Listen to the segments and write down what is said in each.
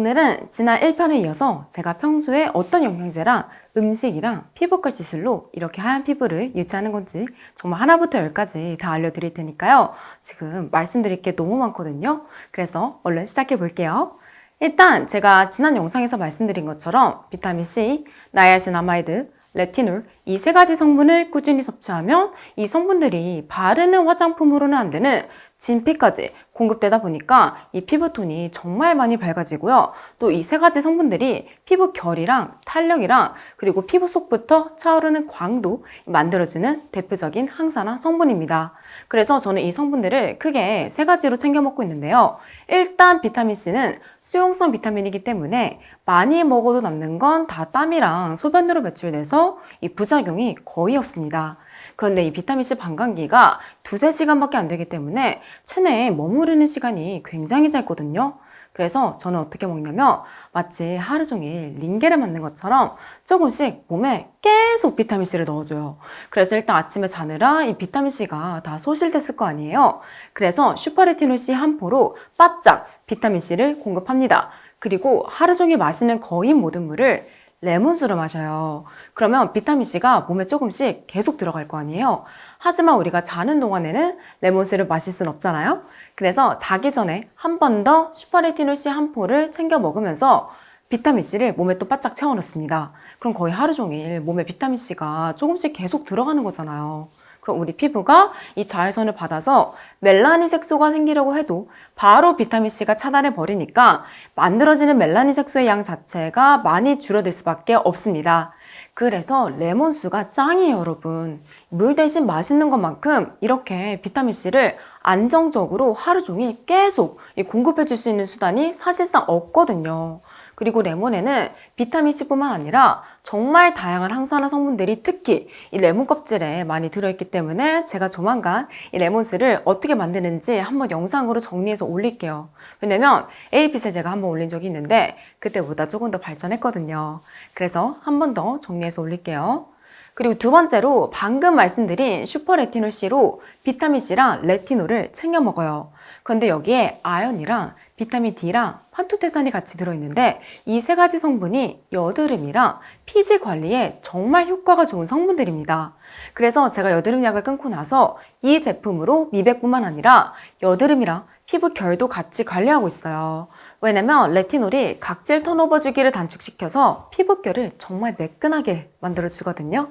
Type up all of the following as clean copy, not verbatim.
오늘은 지난 1편에 이어서 제가 평소에 어떤 영양제랑 음식이랑 피부과 시술로 이렇게 하얀 피부를 유지하는 건지 정말 하나부터 열까지 다 알려드릴 테니까요. 지금 말씀드릴 게 너무 많거든요. 그래서 얼른 시작해 볼게요. 일단 제가 지난 영상에서 말씀드린 것처럼 비타민C, 나이아신아마이드, 레티놀 이 세 가지 성분을 꾸준히 섭취하면 이 성분들이 바르는 화장품으로는 안 되는 진피까지 공급되다 보니까 이 피부톤이 정말 많이 밝아지고요. 또 이 세 가지 성분들이 피부 결이랑 탄력이랑 그리고 피부 속부터 차오르는 광도 만들어주는 대표적인 항산화 성분입니다. 그래서 저는 이 성분들을 크게 세 가지로 챙겨 먹고 있는데요. 일단 비타민C는 수용성 비타민이기 때문에 많이 먹어도 남는 건 다 땀이랑 소변으로 배출돼서 이 부작용이 거의 없습니다. 그런데 이 비타민C 반감기가 2~3시간밖에 안 되기 때문에 체내에 머무르는 시간이 굉장히 짧거든요. 그래서 저는 어떻게 먹냐면 마치 하루 종일 링겔을 맞는 것처럼 조금씩 몸에 계속 비타민C를 넣어줘요. 그래서 일단 아침에 자느라 이 비타민C가 다 소실됐을 거 아니에요. 그래서 슈퍼레티놀C 한 포로 바짝 비타민C를 공급합니다. 그리고 하루 종일 마시는 거의 모든 물을 레몬수로 마셔요. 그러면 비타민C가 몸에 조금씩 계속 들어갈 거 아니에요. 하지만 우리가 자는 동안에는 레몬수를 마실 순 없잖아요. 그래서 자기 전에 한 번 더 슈퍼레티놀C 한 포를 챙겨 먹으면서 비타민C를 몸에 또 바짝 채워 넣습니다. 그럼 거의 하루 종일 몸에 비타민C가 조금씩 계속 들어가는 거잖아요. 그럼 우리 피부가 이 자외선을 받아서 멜라닌 색소가 생기려고 해도 바로 비타민C가 차단해 버리니까 만들어지는 멜라닌 색소의 양 자체가 많이 줄어들 수밖에 없습니다. 그래서 레몬수가 짱이에요, 여러분. 물 대신 마시는 것만큼 이렇게 비타민C를 안정적으로 하루 종일 계속 공급해 줄 수 있는 수단이 사실상 없거든요. 그리고 레몬에는 비타민C뿐만 아니라 정말 다양한 항산화 성분들이 특히 이 레몬 껍질에 많이 들어있기 때문에 제가 조만간 이 레몬수를 어떻게 만드는지 한번 영상으로 정리해서 올릴게요. 왜냐면 AP세 제가 한번 올린 적이 있는데 그때보다 조금 더 발전했거든요. 그래서 한 번 더 정리해서 올릴게요. 그리고 두 번째로 방금 말씀드린 슈퍼레티놀C로 비타민C랑 레티놀을 챙겨 먹어요. 그런데 여기에 아연이랑 비타민 D랑 판토테산이 같이 들어있는데 이 세 가지 성분이 여드름이랑 피지 관리에 정말 효과가 좋은 성분들입니다. 그래서 제가 여드름 약을 끊고 나서 이 제품으로 미백뿐만 아니라 여드름이랑 피부 결도 같이 관리하고 있어요. 왜냐면 레티놀이 각질 턴오버 주기를 단축시켜서 피부결을 정말 매끈하게 만들어주거든요.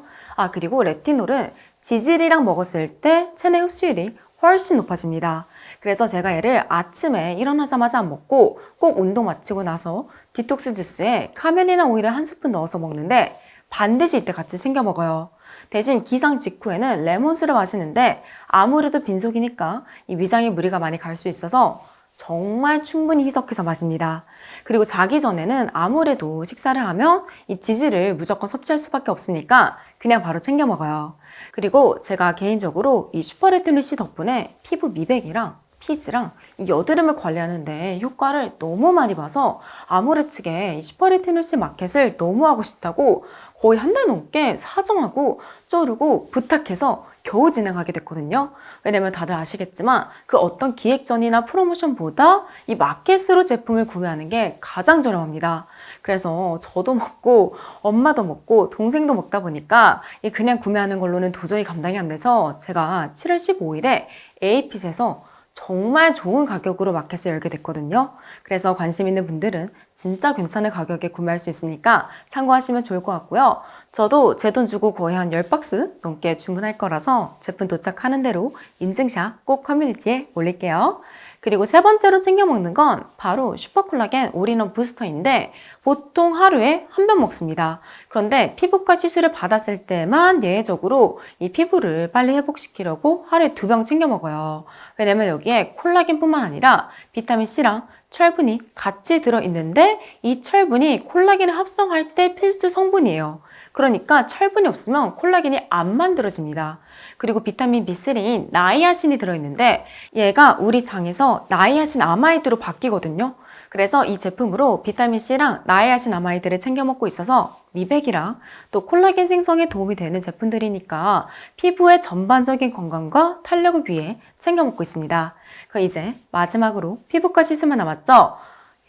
그리고 레티놀은 지질이랑 먹었을 때 체내 흡수율이 훨씬 높아집니다. 그래서 제가 얘를 아침에 일어나자마자 안 먹고 꼭 운동 마치고 나서 디톡스 주스에 카멜리나 오일을 한 스푼 넣어서 먹는데 반드시 이때 같이 챙겨 먹어요. 대신 기상 직후에는 레몬수를 마시는데 아무래도 빈속이니까 이 위장에 무리가 많이 갈 수 있어서 정말 충분히 희석해서 마십니다. 그리고 자기 전에는 아무래도 식사를 하면 이 지질을 무조건 섭취할 수밖에 없으니까 그냥 바로 챙겨 먹어요. 그리고 제가 개인적으로 이 슈퍼레티놀C 덕분에 피부 미백이랑 피지랑 이 여드름을 관리하는데 효과를 너무 많이 봐서 아모레 측에 이 슈퍼레티놀C 마켓을 너무 하고 싶다고 거의 한 달 넘게 사정하고 쪼르고 부탁해서 겨우 진행하게 됐거든요. 왜냐면 다들 아시겠지만 그 어떤 기획전이나 프로모션보다 이 마켓으로 제품을 구매하는 게 가장 저렴합니다. 그래서 저도 먹고 엄마도 먹고 동생도 먹다 보니까 그냥 구매하는 걸로는 도저히 감당이 안 돼서 제가 7월 15일에 에이핏에서 정말 좋은 가격으로 마켓을 열게 됐거든요. 그래서 관심 있는 분들은 진짜 괜찮은 가격에 구매할 수 있으니까 참고하시면 좋을 것 같고요. 저도 제 돈 주고 거의 한 10박스 넘게 주문할 거라서 제품 도착하는 대로 인증샷 꼭 커뮤니티에 올릴게요. 그리고 세 번째로 챙겨 먹는 건 바로 슈퍼콜라겐 올인원 부스터인데 보통 하루에 한 병 먹습니다. 그런데 피부과 시술을 받았을 때만 예외적으로 이 피부를 빨리 회복시키려고 하루에 2병 챙겨 먹어요. 왜냐면 여기에 콜라겐뿐만 아니라 비타민C랑 철분이 같이 들어있는데 이 철분이 콜라겐을 합성할 때 필수 성분이에요. 그러니까 철분이 없으면 콜라겐이 안 만들어집니다. 그리고 비타민 B3인 나이아신이 들어있는데 얘가 우리 장에서 나이아신 아마이드로 바뀌거든요. 그래서 이 제품으로 비타민C랑 나이아신 아마이드를 챙겨 먹고 있어서 미백이랑 또 콜라겐 생성에 도움이 되는 제품들이니까 피부의 전반적인 건강과 탄력을 위해 챙겨 먹고 있습니다. 그럼 이제 마지막으로 피부과 시술만 남았죠?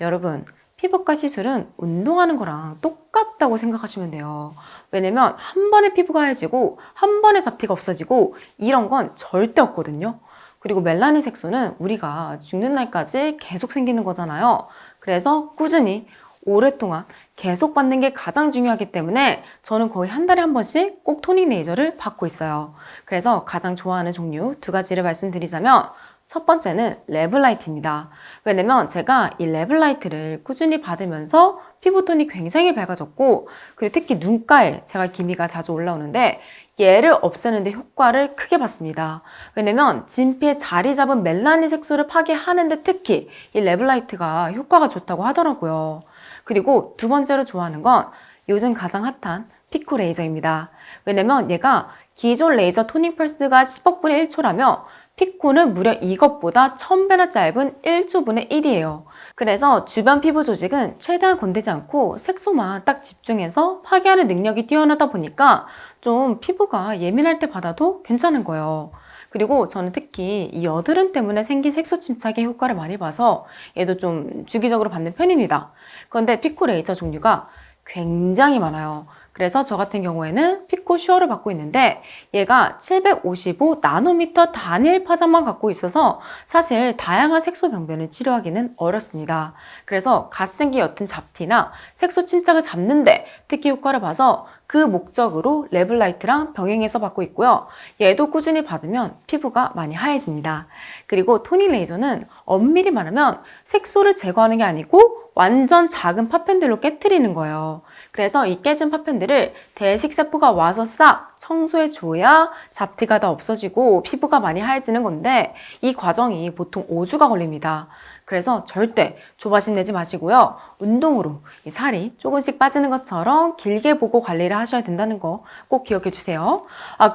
여러분, 피부과 시술은 운동하는 거랑 똑같다고 생각하시면 돼요. 왜냐면 한 번에 피부가 하얘지고 한 번에 잡티가 없어지고 이런 건 절대 없거든요. 그리고 멜라닌 색소는 우리가 죽는 날까지 계속 생기는 거잖아요. 그래서 꾸준히 오랫동안 계속 받는 게 가장 중요하기 때문에 저는 거의 한 달에 한 번씩 꼭 토닝 레이저를 받고 있어요. 그래서 가장 좋아하는 종류 두 가지를 말씀드리자면 첫 번째는 레블라이트입니다. 왜냐면 제가 이 레블라이트를 꾸준히 받으면서 피부톤이 굉장히 밝아졌고 그리고 특히 눈가에 제가 기미가 자주 올라오는데 얘를 없애는데 효과를 크게 봤습니다. 왜냐면 진피에 자리 잡은 멜라닌 색소를 파괴하는데 특히 이 레블라이트가 효과가 좋다고 하더라고요. 그리고 두 번째로 좋아하는 건 요즘 가장 핫한 피코 레이저입니다. 왜냐면 얘가 기존 레이저 토닝 펄스가 10억 분의 1초라며 피코는 무려 이것보다 1000배나 짧은 1초분의 1이에요. 그래서 주변 피부 조직은 최대한 건드지 않고 색소만 딱 집중해서 파괴하는 능력이 뛰어나다 보니까 좀 피부가 예민할 때 받아도 괜찮은 거예요. 그리고 저는 특히 이 여드름 때문에 생긴 색소 침착에 효과를 많이 봐서 얘도 좀 주기적으로 받는 편입니다. 그런데 피코 레이저 종류가 굉장히 많아요. 그래서 저 같은 경우에는 피코 슈어를 받고 있는데 얘가 755 나노미터 단일 파장만 갖고 있어서 사실 다양한 색소 병변을 치료하기는 어렵습니다. 그래서 갓생기 옅은 잡티나 색소 침착을 잡는데 특히 효과를 봐서 그 목적으로 레블라이트랑 병행해서 받고 있고요. 얘도 꾸준히 받으면 피부가 많이 하얘집니다. 그리고 토닝 레이저는 엄밀히 말하면 색소를 제거하는 게 아니고 완전 작은 파편들로 깨트리는 거예요. 그래서 이 깨진 파편들을 대식세포가 와서 싹 청소해줘야 잡티가 다 없어지고 피부가 많이 하얘지는 건데 이 과정이 보통 5주가 걸립니다. 그래서 절대 조바심 내지 마시고요. 운동으로 이 살이 조금씩 빠지는 것처럼 길게 보고 관리를 하셔야 된다는 거 꼭 기억해 주세요.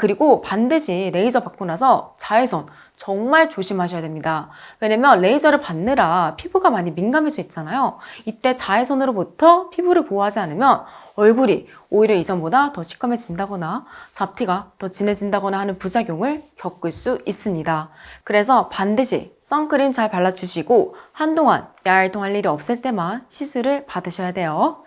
그리고 반드시 레이저 받고 나서 자외선 정말 조심하셔야 됩니다. 왜냐면 레이저를 받느라 피부가 많이 민감해져 있잖아요. 이때 자외선으로부터 피부를 보호하지 않으면 얼굴이 오히려 이전보다 더 시커매진다거나 잡티가 더 진해진다거나 하는 부작용을 겪을 수 있습니다. 그래서 반드시 선크림 잘 발라주시고 한동안 야활동할 일이 없을 때만 시술을 받으셔야 돼요.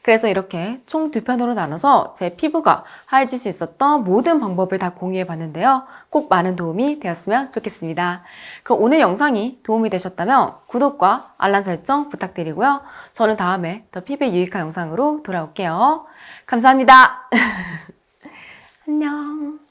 그래서 이렇게 총 두 편으로 나눠서 제 피부가 하얘질 수 있었던 모든 방법을 다 공유해 봤는데요. 꼭 많은 도움이 되었으면 좋겠습니다. 그럼 오늘 영상이 도움이 되셨다면 구독과 알람 설정 부탁드리고요. 저는 다음에 더 피부에 유익한 영상으로 돌아올게요. 감사합니다. 안녕.